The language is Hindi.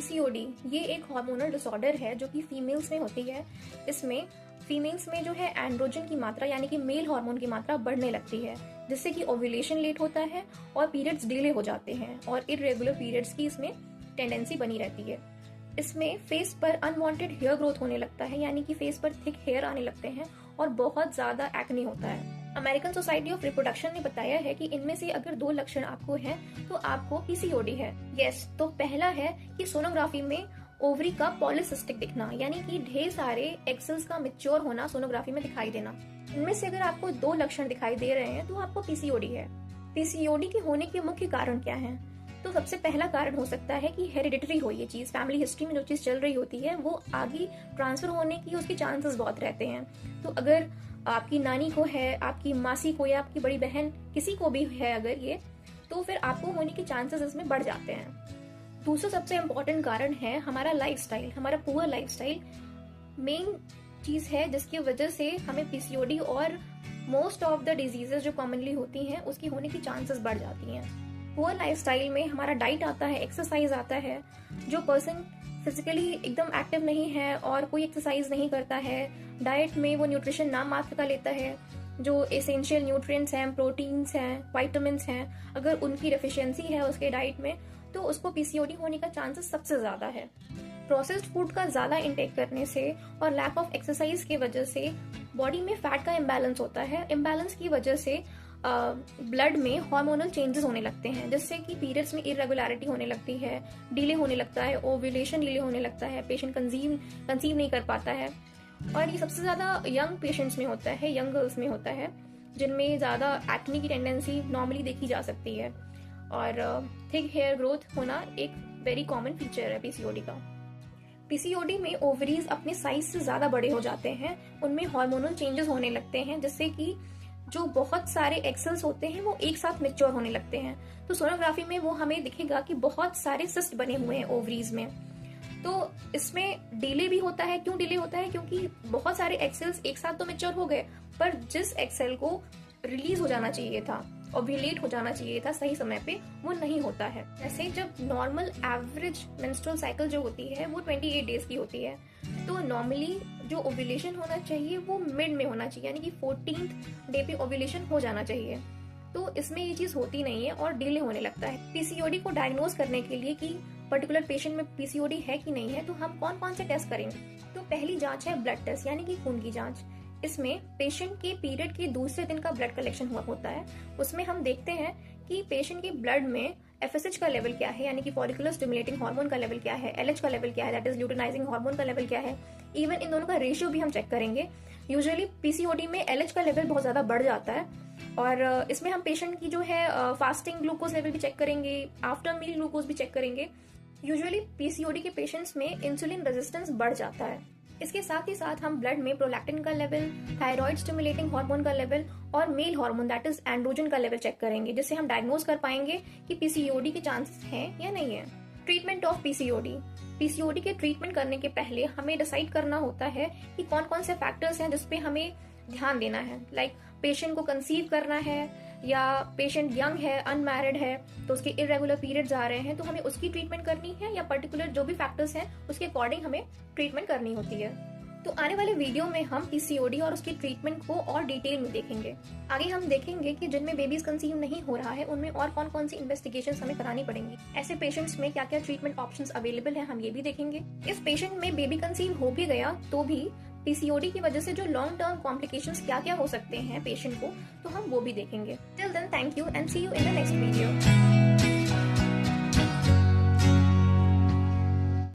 पीसीओडी ये एक हार्मोनल डिसऑर्डर है जो कि फीमेल्स में होती है। इसमें फीमेल्स में जो है एंड्रोजन की मात्रा यानी कि मेल हार्मोन की मात्रा बढ़ने लगती है, जिससे कि ओव्यूलेशन लेट होता है और पीरियड्स डिले हो जाते हैं और इरेगुलर पीरियड्स की इसमें टेंडेंसी बनी रहती है। इसमें फेस पर अनवांटेड हेयर ग्रोथ होने लगता है, यानी कि फेस पर थिक हेयर आने लगते हैं और बहुत ज्यादा एक्ने होता है। अमेरिकन सोसाइटी ऑफ रिप्रोडक्शन ने बताया है कि इनमें से अगर 2 लक्षण आपको हैं तो आपको पीसीओडी है। यस, तो पहला है कि सोनोग्राफी में ओवरी का पॉलीसिस्टिक दिखना, यानी कि ढेर सारे एक्सेल्स का मैच्योर होना सोनोग्राफी में दिखाई देना। इनमें से अगर आपको 2 लक्षण दिखाई दे रहे हैं तो आपको पीसीओडी है। पीसीओडी के होने के मुख्य कारण क्या हैं? तो सबसे पहला कारण हो सकता है कि हेरिडिटरी हो ये चीज, फैमिली हिस्ट्री में जो चीज चल रही होती है वो आगे ट्रांसफर होने की उसके चांसेस बहुत रहते हैं। तो अगर आपकी नानी को है, आपकी मासी को या आपकी बड़ी बहन किसी को भी है अगर ये, तो फिर आपको होने के चांसेस इसमें बढ़ जाते हैं। दूसरा सबसे इम्पोर्टेंट कारण है हमारा लाइफस्टाइल, हमारा पुअर लाइफस्टाइल मेन चीज है जिसकी वजह से हमें पीसीओडी और मोस्ट ऑफ द डिजीजेस जो कॉमनली होती हैं उसकी होने की चांसेस बढ़ जाती हैं। पुअर लाइफस्टाइल में हमारा डाइट आता है, एक्सरसाइज आता है। जो पर्सन फिजिकली एकदम एक्टिव नहीं है और कोई एक्सरसाइज नहीं करता है, डाइट में वो न्यूट्रिशन नाम मात्र का लेता है, जो एसेंशियल न्यूट्रिएंट्स हैं, प्रोटीन्स हैं, विटामिन्स हैं, अगर उनकी डेफिशिएंसी है उसके डाइट में तो उसको पीसीओडी होने का चांसेस सबसे ज्यादा है। प्रोसेस्ड फूड का ज्यादा इंटेक करने से और लैक ऑफ एक्सरसाइज की वजह से बॉडी में फैट का इम्बैलेंस होता है। इम्बैलेंस की वजह से ब्लड में हार्मोनल चेंजेस होने लगते हैं, जिससे कि पीरियड्स में इरेगुलरिटी होने लगती है, डिले होने लगता है, ओव्यूलेशन डिले होने लगता है, पेशेंट कंसीव नहीं कर पाता है। और ये सबसे ज्यादा यंग पेशेंट्स में होता है, यंग गर्ल्स में होता है, जिनमें ज्यादा एक्ने की टेंडेंसी नॉर्मली देखी जा सकती है। और थिक हेयर ग्रोथ होना एक वेरी कॉमन फीचर है पीसीओडी का। पीसीओडी में ओवरीज अपने साइज से ज्यादा बड़े हो जाते हैं, उनमें हार्मोनल चेंजेस होने लगते हैं, जिससे कि जो बहुत सारे एक्सेल्स होते हैं वो एक साथ मैच्योर होने लगते हैं। तो सोनोग्राफी में वो हमें दिखेगा कि बहुत सारे सिस्ट बने हुए हैं ओवरीज में। तो इसमें डिले भी होता है। क्यों डिले होता है? क्योंकि बहुत सारे एक्सेल्स एक साथ तो मैच्योर हो गए, पर जिस एक्सेल को रिलीज हो जाना चाहिए था, ओव्यूलेट हो जाना चाहिए था सही समय पे, वो नहीं होता है। जैसे जब नॉर्मल एवरेज मेंस्ट्रुअल साइकिल जो होती है वो 28 डेज की होती है, तो नॉर्मली जो ओव्यूलेशन होना चाहिए वो मिड में होना चाहिए, यानी कि 14th डे पे ओव्यूलेशन हो जाना चाहिए। तो इसमें ये चीज होती नहीं है और डिले होने लगता है। पीसीओडी को डायग्नोज करने के लिए कि पर्टिकुलर पेशेंट में पीसीओडी है कि नहीं है, तो हम कौन कौन से टेस्ट करेंगे? तो पहली जांच है ब्लड टेस्ट, यानी कि खून की जांच। इसमें पेशेंट के पीरियड के दूसरे दिन का ब्लड कलेक्शन हुआ होता है। उसमें हम देखते हैं कि पेशेंट के ब्लड में एफएसएच का लेवल क्या है, यानी कि फॉलिकुलर स्टिमुलेटिंग हार्मोन का लेवल क्या है, एलएच का लेवल क्या है, दैट इज ल्यूटेनाइजिंग हार्मोन का लेवल क्या है। इवन इन दोनों का रेशियो भी हम चेक करेंगे। यूजुअली पीसीओडी में एलएच का लेवल बहुत ज्यादा बढ़ जाता है और इसमें हम पेशेंट की जो है फास्टिंग ग्लूकोज लेवल भी चेक करेंगे, आफ्टर मील ग्लूकोज भी चेक करेंगे। यूजुअली पीसीओडी के पेशेंट्स में इंसुलिन रेजिस्टेंस बढ़ जाता है। इसके साथ ही साथ हम ब्लड में प्रोलैक्टिन का लेवल, थायराइड स्टिमुलेटिंग हार्मोन का लेवल और male hormone that is androgen का लेवल चेक करेंगे, जिससे हम डायग्नोज कर पाएंगे कि पीसीओडी के चांसेस हैं या नहीं है। Treatment of PCOD. पीसीओडी के ट्रीटमेंट करने के पहले हमें डिसाइड करना होता है कि कौन कौन से फैक्टर्स हैं जिसपे हमें ध्यान देना है। लाइक पेशेंट को कंसीव करना है, या पेशेंट यंग है, अनमैरिड है, तो उसके इरेगुलर पीरियड्स आ रहे हैं, तो हमें उसकी ट्रीटमेंट करनी है, या पर्टिकुलर जो भी फैक्टर्स हैं उसके अकॉर्डिंग हमें ट्रीटमेंट करनी होती है। तो आने वाले वीडियो में हम पीसीओडी और उसकी ट्रीटमेंट को और डिटेल में देखेंगे। आगे हम देखेंगे कि जिनमें बेबीज कंसीव नहीं हो रहा है उनमें और कौन कौन सी इन्वेस्टिगेशंस हमें करानी पड़ेंगी। ऐसे पेशेंट्स में क्या क्या ट्रीटमेंट ऑप्शंस अवेलेबल है हम ये भी देखेंगे। इस पेशेंट में बेबी कंसीव हो भी गया तो भी पीसीओडी की वजह से जो लॉन्ग टर्म कॉम्प्लिकेशंस क्या क्या हो सकते हैं पेशेंट को, तो हम वो भी देखेंगे। Till then, thank you and see you in the next video.